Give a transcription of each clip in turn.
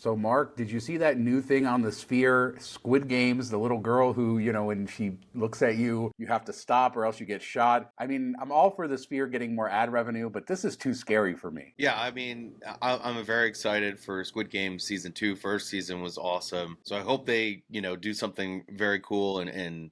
So, Mark, did you see that new thing on the Sphere, Squid Games, the little girl who, when she looks at you, you have to stop or else you get shot? I mean, I'm all for the Sphere getting more ad revenue, but this is too scary for me. Yeah, I mean, I'm very excited for Squid Game season two. First season was awesome, so I hope they, do something very cool and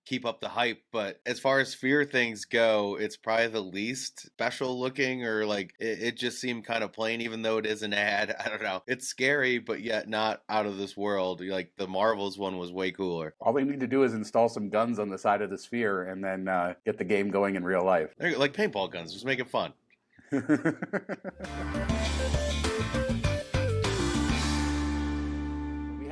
keep up the hype. But as far as Sphere things go, it's probably the least special looking, or like it just seemed kind of plain, even though it is an ad. I don't know. It's scary, but yet not out of this world. Like the Marvels one was way cooler. All they need to do is install some guns on the side of the Sphere and then get the game going in real life. They're like paintball guns, just make it fun. We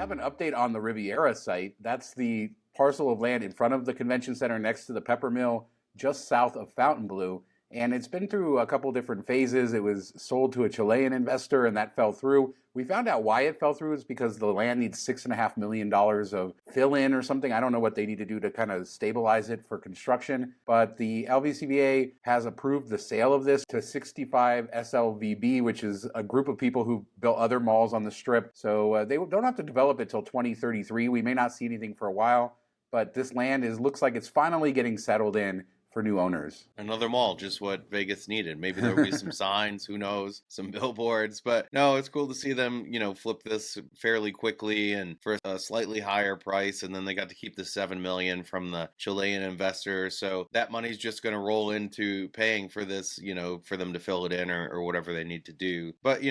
have an update on the Riviera site. That's the parcel of land in front of the convention center next to the pepper mill, just south of Fontainebleau. And it's been through a couple different phases. It was sold to a Chilean investor and that fell through. We found out why it fell through is because the land needs $6.5 million of fill in or something. I don't know what they need to do to kind of stabilize it for construction. But the LVCVA has approved the sale of this to 65 SLVB, which is a group of people who built other malls on the Strip. So they don't have to develop it till 2033. We may not see anything for a while, but this land looks like it's finally getting settled in for new owners. Another mall, just what Vegas needed. Maybe there'll be some signs, who knows, some billboards. But no, it's cool to see them, flip this fairly quickly and for a slightly higher price. And then they got to keep the $7 million from the Chilean investor. So that money's just going to roll into paying for this, for them to fill it in or whatever they need to do. But, they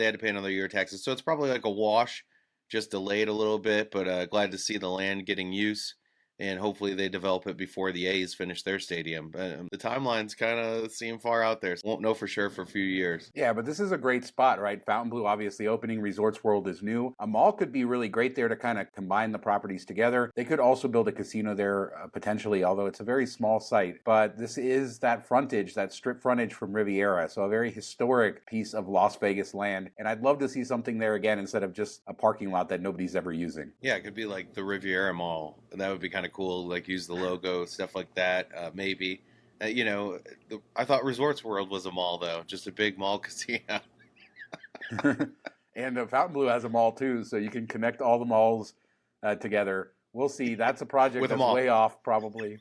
had to pay another year of taxes. So it's probably like a wash, just delayed a little bit, but glad to see the land getting use. And hopefully they develop it before the A's finish their stadium. The timelines kind of seem far out there, so won't know for sure for a few years. Yeah, but this is a great spot, right? Fontainebleau obviously opening, Resorts World is new. A mall could be really great there to kind of combine the properties together. They could also build a casino there potentially, although it's a very small site. But this is that frontage, that strip frontage from Riviera, so a very historic piece of Las Vegas land. And I'd love to see something there again instead of just a parking lot that nobody's ever using. Yeah, it could be like the Riviera Mall. That would be kind of cool, like use the logo, stuff like that, maybe. I thought Resorts World was a mall, though, just a big mall casino. And Fontainebleau has a mall, too, so you can connect all the malls together. We'll see. That's a project With that's way off, probably.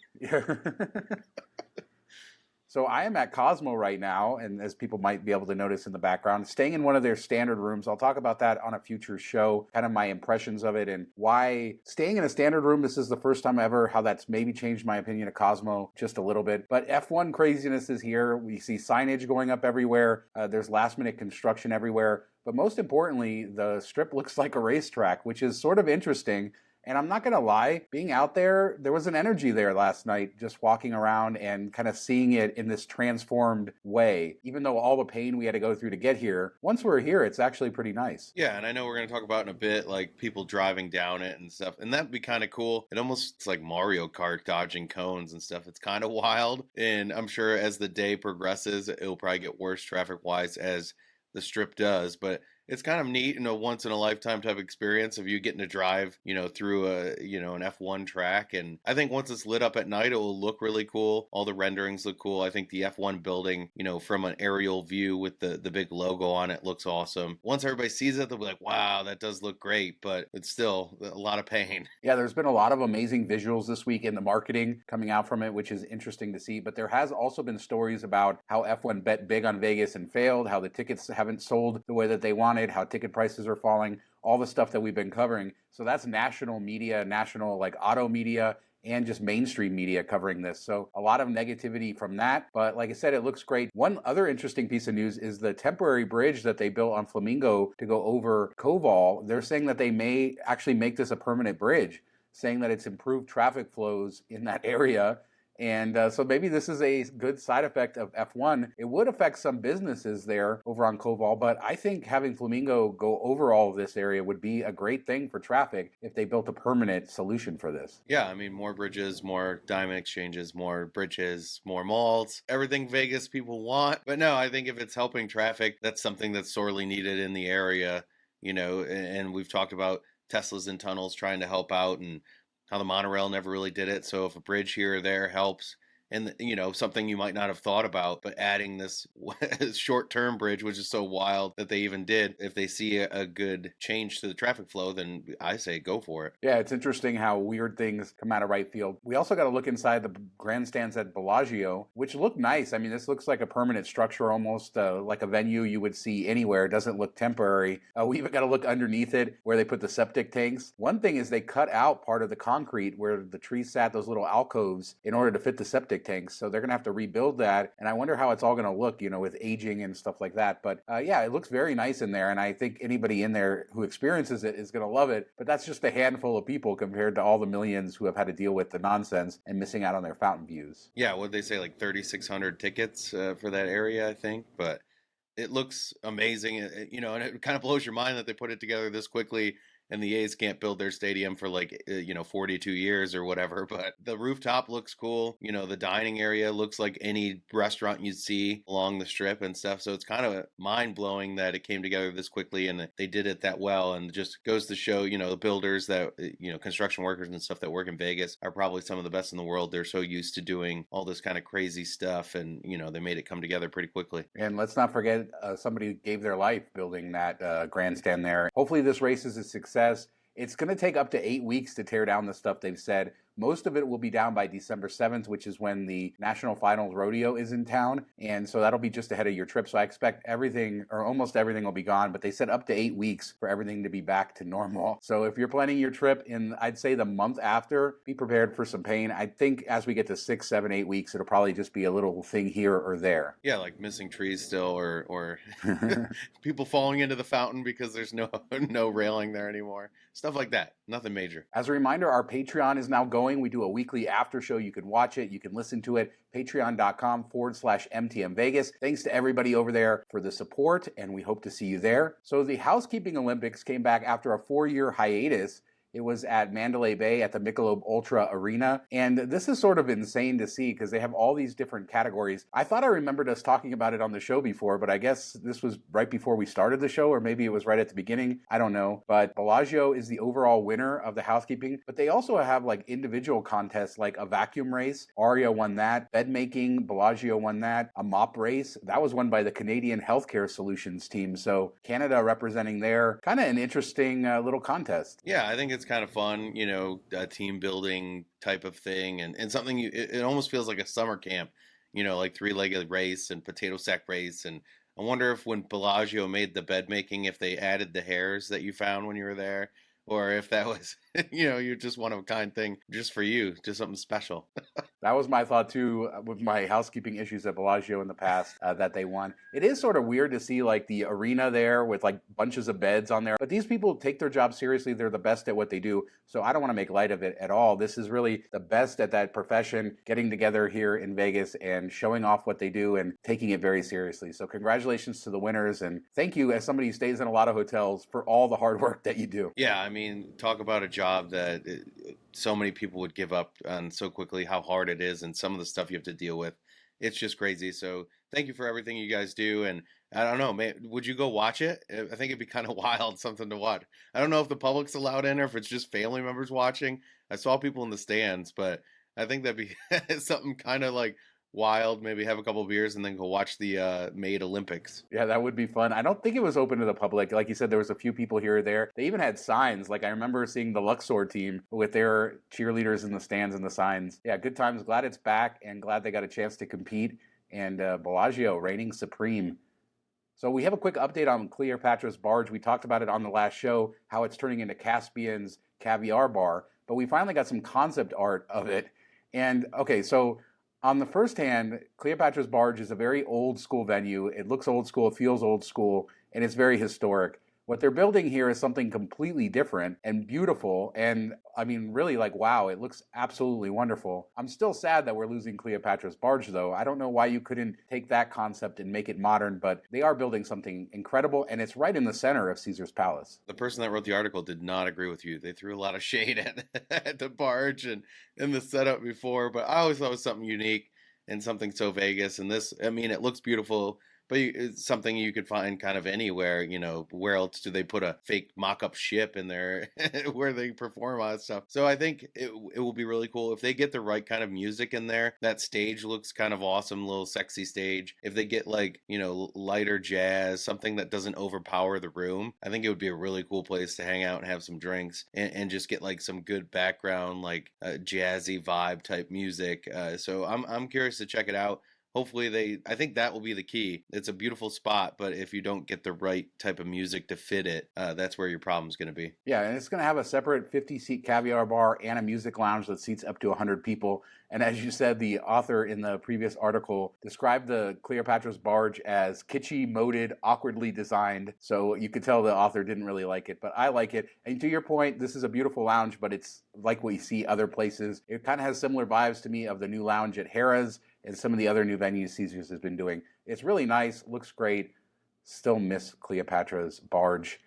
So I am at Cosmo right now, and as people might be able to notice in the background, staying in one of their standard rooms. I'll talk about that on a future show, kind of my impressions of it and why staying in a standard room, this is the first time ever, how that's maybe changed my opinion of Cosmo just a little bit. But F1 craziness is here. We see signage going up everywhere. There's last minute construction everywhere. But most importantly, the Strip looks like a racetrack, which is sort of interesting. And I'm not going to lie, being out there, there was an energy there last night, just walking around and kind of seeing it in this transformed way. Even though all the pain we had to go through to get here, once we're here, it's actually pretty nice. Yeah, and I know we're going to talk about in a bit, like people driving down it and stuff. And that'd be kind of cool. It's like Mario Kart dodging cones and stuff. It's kind of wild. And I'm sure as the day progresses, it'll probably get worse traffic-wise as the Strip does. But it's kind of neat and a once in a lifetime type experience of you getting to drive, through an F1 track. And I think once it's lit up at night, it will look really cool. All the renderings look cool. I think the F1 building, from an aerial view with the big logo on it looks awesome. Once everybody sees it, they'll be like, wow, that does look great, but it's still a lot of pain. Yeah, there's been a lot of amazing visuals this week in the marketing coming out from it, which is interesting to see. But there has also been stories about how F1 bet big on Vegas and failed, how the tickets haven't sold the way that they wanted, how ticket prices are falling, all the stuff that we've been covering. So that's national media, national like auto media, and just mainstream media covering this. So a lot of negativity from that. But like I said, it looks great. One other interesting piece of news is the temporary bridge that they built on Flamingo to go over Koval. They're saying that they may actually make this a permanent bridge, saying that it's improved traffic flows in that area. And so maybe this is a good side effect of F1. It would affect some businesses there over on Koval, but I think having Flamingo go over all of this area would be a great thing for traffic if they built a permanent solution for this. Yeah, I mean, more bridges, more diamond exchanges, more bridges, more malls, everything Vegas people want. But no, I think if it's helping traffic, that's something that's sorely needed in the area, and we've talked about Teslas and tunnels trying to help out and how the monorail never really did it. So if a bridge here or there helps, and something you might not have thought about, but adding this short-term bridge, which is so wild that they even did. If they see a good change to the traffic flow, then I say go for it. Yeah, it's interesting how weird things come out of right field. We also got to look inside the grandstands at Bellagio, which look nice. I mean, this looks like a permanent structure, almost like a venue you would see anywhere. It doesn't look temporary. We even got to look underneath it where they put the septic tanks. One thing is they cut out part of the concrete where the trees sat, those little alcoves, in order to fit the septic tanks. So they're going to have to rebuild that. And I wonder how it's all going to look, with aging and stuff like that. But yeah, it looks very nice in there. And I think anybody in there who experiences it is going to love it. But that's just a handful of people compared to all the millions who have had to deal with the nonsense and missing out on their fountain views. Yeah, what'd they say, like 3,600 tickets for that area, I think. But it looks amazing, and it kind of blows your mind that they put it together this quickly. And the A's can't build their stadium for 42 years or whatever. But the rooftop looks cool. The dining area looks like any restaurant you'd see along the strip and stuff. So it's kind of mind blowing that it came together this quickly and they did it that well. And just goes to show, the builders that, construction workers and stuff that work in Vegas are probably some of the best in the world. They're so used to doing all this kind of crazy stuff. And, they made it come together pretty quickly. And let's not forget somebody gave their life building that grandstand there. Hopefully this race is a success. It's going to take up to 8 weeks to tear down the stuff they've said. Most of it will be down by December 7th, which is when the National Finals Rodeo is in town. And so that'll be just ahead of your trip. So I expect everything, or almost everything, will be gone. But they said up to 8 weeks for everything to be back to normal. So if you're planning your trip in, I'd say, the month after, be prepared for some pain. I think as we get to 6, 7, 8 weeks, it'll probably just be a little thing here or there. Yeah, like missing trees still, or people falling into the fountain because there's no railing there anymore. Stuff like that. Nothing major. As a reminder, our Patreon is now going. We do a weekly after show. You can watch it. You can listen to it. Patreon.com/MTM Vegas. Thanks to everybody over there for the support, and we hope to see you there. So the Housekeeping Olympics came back after a 4-year hiatus. It was at Mandalay Bay at the Michelob Ultra Arena. And this is sort of insane to see because they have all these different categories. I thought I remembered us talking about it on the show before, but I guess this was right before we started the show, or maybe it was right at the beginning. I don't know. But Bellagio is the overall winner of the housekeeping. But they also have like individual contests like a vacuum race. Aria won that. Bed making, Bellagio won that. A mop race. That was won by the Canadian Healthcare Solutions team. So Canada representing there. Kind of an interesting little contest. Yeah, I think it's kind of fun, a team building type of thing, and something it almost feels like a summer camp, like 3-legged race and potato sack race. And I wonder if when Bellagio made the bed making, if they added the hairs that you found when you were there, or if that was, you're just one of a kind thing just for you, just something special. That was my thought too with my housekeeping issues at Bellagio in the past that they won. It is sort of weird to see like the arena there with like bunches of beds on there. But these people take their job seriously. They're the best at what they do. So I don't want to make light of it at all. This is really the best at that profession, getting together here in Vegas and showing off what they do and taking it very seriously. So congratulations to the winners. And thank you, as somebody who stays in a lot of hotels, for all the hard work that you do. Yeah, I mean, talk about a job that so many people would give up on so quickly, how hard it is and some of the stuff you have to deal with. It's just crazy. So thank you for everything you guys do. And I don't know, man, would you go watch it? I think it'd be kind of wild, something to watch. I don't know if the public's allowed in or if it's just family members watching. I saw people in the stands, but I think that'd be something kind of like wild. Maybe have a couple of beers and then go watch the Made Olympics. Yeah, that would be fun. I don't think it was open to the public. Like you said, there was a few people here or there. They even had signs. Like I remember seeing the Luxor team with their cheerleaders in the stands and the signs. Yeah, good times. Glad it's back and glad they got a chance to compete. And Bellagio reigning supreme. So we have a quick update on Cleopatra's Barge. We talked about it on the last show, how it's turning into Caspian's Caviar Bar. But we finally got some concept art of it. And okay, so on the first hand, Cleopatra's Barge is a very old school venue. It looks old school, it feels old school, and it's very historic. What they're building here is something completely different and beautiful. And I mean, really like, wow, it looks absolutely wonderful. I'm still sad that we're losing Cleopatra's Barge, though. I don't know why you couldn't take that concept and make it modern, but they are building something incredible. And it's right in the center of Caesar's Palace. The person that wrote the article did not agree with you. They threw a lot of shade at the barge and in the setup before, but I always thought it was something unique and something so Vegas. And this, I mean, it looks beautiful. but it's something you could find kind of anywhere. Where else do they put a fake mock-up ship in there where they perform all that stuff? So I think it will be really cool if they get the right kind of music in there. That stage looks kind of awesome, little sexy stage. If they get like, lighter jazz, something that doesn't overpower the room, I think it would be a really cool place to hang out and have some drinks and just get like some good background, like jazzy vibe type music. So I'm curious to check it out. Hopefully I think that will be the key. It's a beautiful spot, but if you don't get the right type of music to fit it, that's where your problem's going to be. Yeah, and it's going to have a separate 50-seat caviar bar and a music lounge that seats up to 100 people. And as you said, the author in the previous article described the Cleopatra's barge as kitschy, moded, awkwardly designed. So you could tell the author didn't really like it, but I like it. And to your point, this is a beautiful lounge, but it's like what you see other places. It kind of has similar vibes to me of the new lounge at Harrah's and some of the other new venues Caesars has been doing. It's really nice, looks great. Still miss Cleopatra's barge.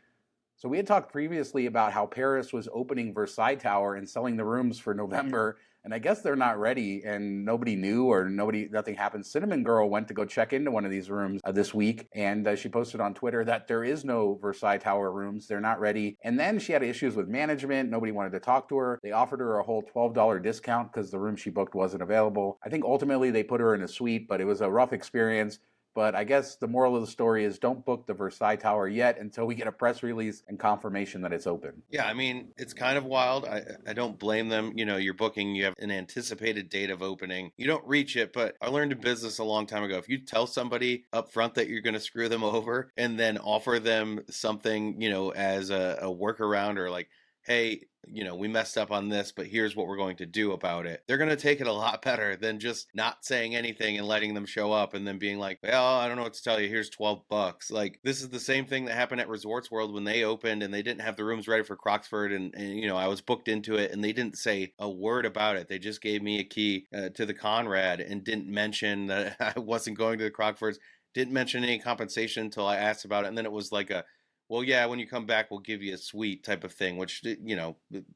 So we had talked previously about how Paris was opening Versailles Tower and selling the rooms for November, and I guess they're not ready, and nobody knew or nothing happened. Cinnamon Girl went to go check into one of these rooms this week, and she posted on Twitter that there is no Versailles Tower rooms. They're not ready. And then she had issues with management. Nobody wanted to talk to her. They offered her a whole $12 discount because the room she booked wasn't available. I think ultimately they put her in a suite, but it was a rough experience. But I guess the moral of the story is don't book the Versailles Tower yet until we get a press release and confirmation that it's open. Yeah, I mean, it's kind of wild. I don't blame them. You're booking, you have an anticipated date of opening. You don't reach it, but I learned in business a long time ago. If you tell somebody up front that you're going to screw them over and then offer them something, as a workaround or like, hey, we messed up on this, but here's what we're going to do about it. They're going to take it a lot better than just not saying anything and letting them show up and then being like, well, I don't know what to tell you. Here's $12. Like, this is the same thing that happened at Resorts World when they opened and they didn't have the rooms ready for Croxford. And I was booked into it and they didn't say a word about it. They just gave me a key to the Conrad and didn't mention that I wasn't going to the Crockfords, didn't mention any compensation until I asked about it. And then it was like well, yeah, when you come back, we'll give you a suite type of thing, which,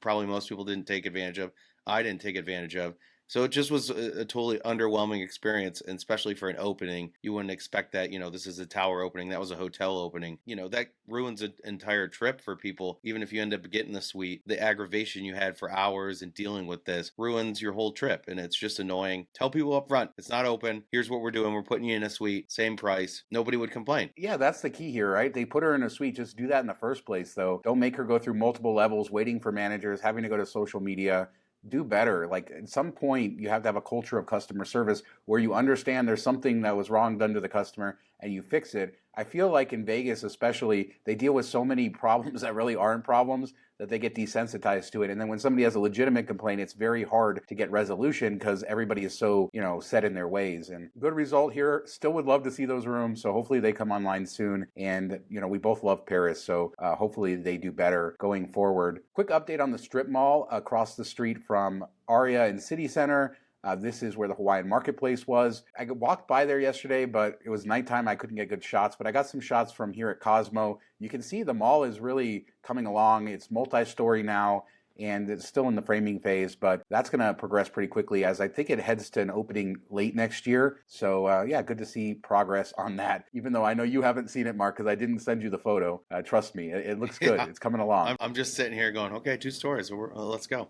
probably most people didn't take advantage of. I didn't take advantage of. So it just was a totally underwhelming experience, and especially for an opening. You wouldn't expect that, this is a tower opening. That was a hotel opening. That ruins an entire trip for people. Even if you end up getting the suite, the aggravation you had for hours and dealing with this ruins your whole trip, and it's just annoying. Tell people up front, it's not open. Here's what we're doing. We're putting you in a suite, same price. Nobody would complain. Yeah, that's the key here, right? They put her in a suite. Just do that in the first place, though. Don't make her go through multiple levels, waiting for managers, having to go to social media. Do better. Like, at some point, you have to have a culture of customer service where you understand there's something that was wrong done to the customer and you fix it. I feel like in Vegas especially, they deal with so many problems that really aren't problems that they get desensitized to it. And then when somebody has a legitimate complaint, it's very hard to get resolution because everybody is so, set in their ways. And good result here. Still would love to see those rooms. So hopefully they come online soon. And, we both love Paris. So hopefully they do better going forward. Quick update on the Strip Mall across the street from Aria and City Center. This is where the Hawaiian Marketplace was. I walked by there yesterday, but it was nighttime. I couldn't get good shots, but I got some shots from here at Cosmo. You can see the mall is really coming along. It's multi-story now, and it's still in the framing phase, but that's going to progress pretty quickly as I think it heads to an opening late next year. So, good to see progress on that, even though I know you haven't seen it, Mark, because I didn't send you the photo. Trust me, it looks good. Yeah. It's coming along. I'm just sitting here going, okay, 2 stories. Let's go.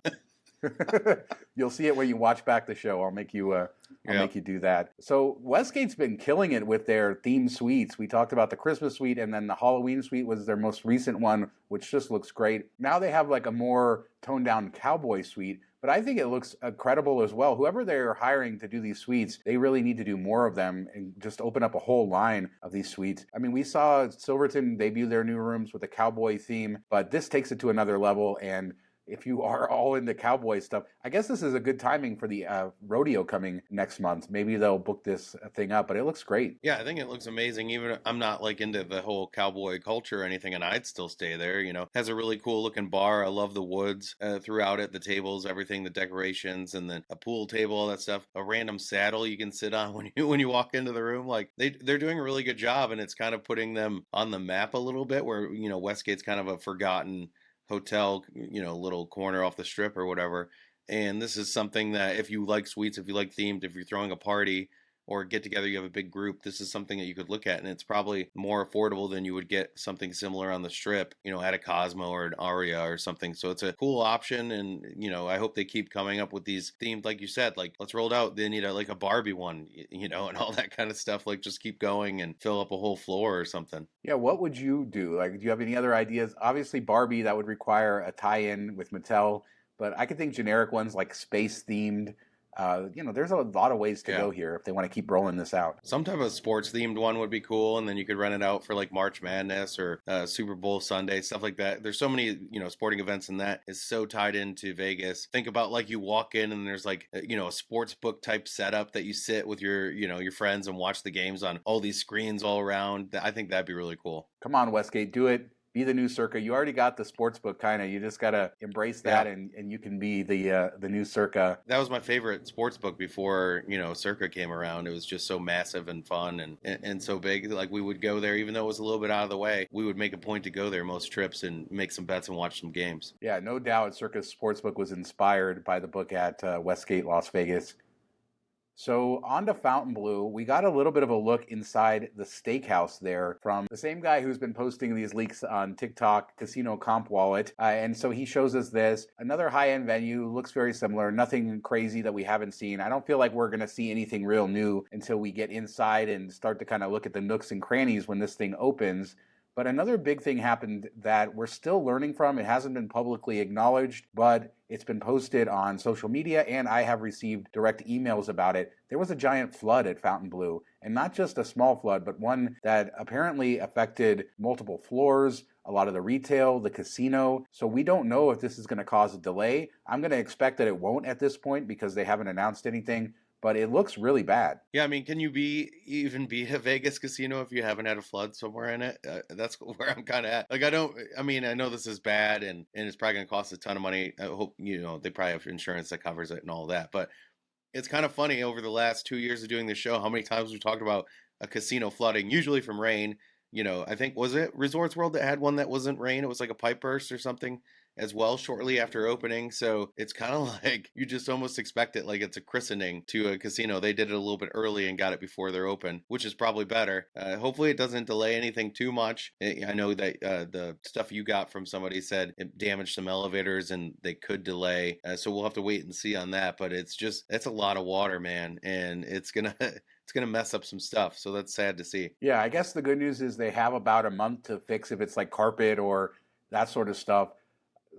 You'll see it when you watch back the show. I'll make you make you do that. So Westgate's been killing it with their themed suites. We talked about the Christmas suite, and then the Halloween suite was their most recent one, which just looks great. Now they have like a more toned down cowboy suite, but I think it looks incredible as well. Whoever they're hiring to do these suites, they really need to do more of them and just open up a whole line of these suites. I mean, we saw Silverton debut their new rooms with a cowboy theme, but this takes it to another level. And if you are all into cowboy stuff, I guess this is a good timing for the rodeo coming next month. Maybe they'll book this thing up, but it looks great. Yeah, I think it looks amazing. Even I'm not like into the whole cowboy culture or anything, and I'd still stay there. Has a really cool looking bar. I love the woods throughout it, the tables, everything, the decorations, and then a pool table, all that stuff. A random saddle you can sit on when you walk into the room. Like they're doing a really good job, and it's kind of putting them on the map a little bit. Where Westgate's kind of a forgotten hotel, little corner off the strip or whatever. And this is something that if you like suites, if you like themed, if you're throwing a party, or get together, you have a big group, this is something that you could look at, and it's probably more affordable than you would get something similar on the Strip, at a Cosmo or an Aria or something. So it's a cool option, and I hope they keep coming up with these themed, like you said, like let's roll it out. They need a Barbie one, and all that kind of stuff. Like just keep going and fill up a whole floor or something. Yeah, what would you do? Like, do you have any other ideas? Obviously, Barbie, that would require a tie-in with Mattel, but I could think generic ones like space themed. There's a lot of ways to go here if they want to keep rolling this out. Some type of sports themed one would be cool, and then you could rent it out for like March Madness or Super Bowl Sunday, stuff like that. There's so many, sporting events, and that is so tied into Vegas. Think about like you walk in and there's like, a sports book type setup that you sit with your friends and watch the games on all these screens all around. I think that'd be really cool. Come on, Westgate, do it. Be the new Circa. You already got the sports book, kind of. You just got to embrace that, and you can be the new Circa. That was my favorite sports book before, Circa came around. It was just so massive and fun and so big. Like, we would go there, even though it was a little bit out of the way. We would make a point to go there most trips and make some bets and watch some games. Yeah, no doubt Circa's sports book was inspired by the book at Westgate, Las Vegas. So on to Fontainebleau, we got a little bit of a look inside the Steakhouse there from the same guy who's been posting these leaks on TikTok, Casino Comp Wallet. And so he shows us this. Another high-end venue, looks very similar, nothing crazy that we haven't seen. I don't feel like we're going to see anything real new until we get inside and start to kind of look at the nooks and crannies when this thing opens. But another big thing happened that we're still learning from. It hasn't been publicly acknowledged, but it's been posted on social media, and I have received direct emails about it. There was a giant flood at Fontainebleau, and not just a small flood, but one that apparently affected multiple floors, a lot of the retail, the casino. So we don't know if this is going to cause a delay. I'm going to expect that it won't at this point because they haven't announced anything. But it looks really bad. Yeah, I mean, can you even be a Vegas casino if you haven't had a flood somewhere in it? That's where I'm kind of at. Like, I know this is bad and it's probably going to cost a ton of money. I hope, they probably have insurance that covers it and all that. But it's kind of funny over the last 2 years of doing the show, how many times we talked about a casino flooding, usually from rain. I think, was it Resorts World that had one that wasn't rain? It was like a pipe burst or something as well shortly after opening. So it's kind of like you just almost expect it like it's a christening to a casino. They did it a little bit early and got it before they're open, which is probably better. Hopefully it doesn't delay anything too much. I know that the stuff you got from somebody said it damaged some elevators and they could delay. So we'll have to wait and see on that. But it's a lot of water, man. And it's going to mess up some stuff. So that's sad to see. Yeah, I guess the good news is they have about a month to fix if it's like carpet or that sort of stuff.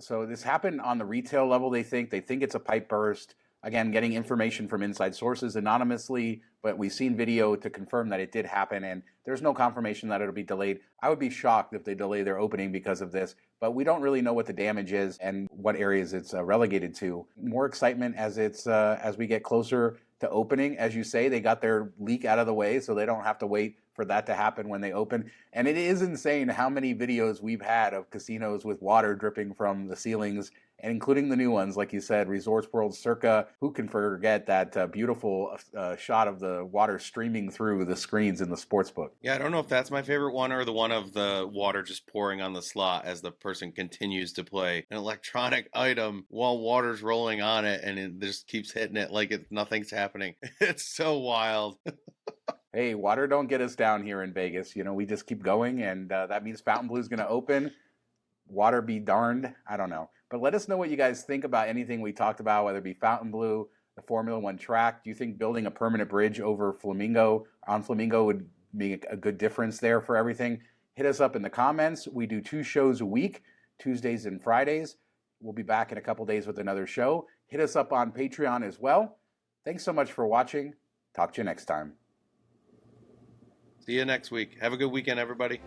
So this happened on the retail level, they think. They think it's a pipe burst. Again, getting information from inside sources anonymously, but we've seen video to confirm that it did happen, and there's no confirmation that it'll be delayed. I would be shocked if they delay their opening because of this, but we don't really know what the damage is and what areas it's relegated to. More excitement as we get closer to opening. As you say, they got their leak out of the way, so they don't have to wait for that to happen when they open. And it is insane how many videos we've had of casinos with water dripping from the ceilings, and including the new ones, like you said, Resorts World Circa. Who can forget that beautiful shot of the water streaming through the screens in the sportsbook? Yeah, I don't know if that's my favorite one or the one of the water just pouring on the slot as the person continues to play an electronic item while water's rolling on it and it just keeps hitting it like nothing's happening. It's so wild. Hey, water don't get us down here in Vegas. We just keep going, and that means Fontainebleau's going to open. Water be darned. I don't know. But let us know what you guys think about anything we talked about, whether it be Fontainebleau, the Formula One track. Do you think building a permanent bridge over Flamingo would make a good difference there for everything? Hit us up in the comments. We do 2 shows a week, Tuesdays and Fridays. We'll be back in a couple days with another show. Hit us up on Patreon as well. Thanks so much for watching. Talk to you next time. See you next week. Have a good weekend, everybody.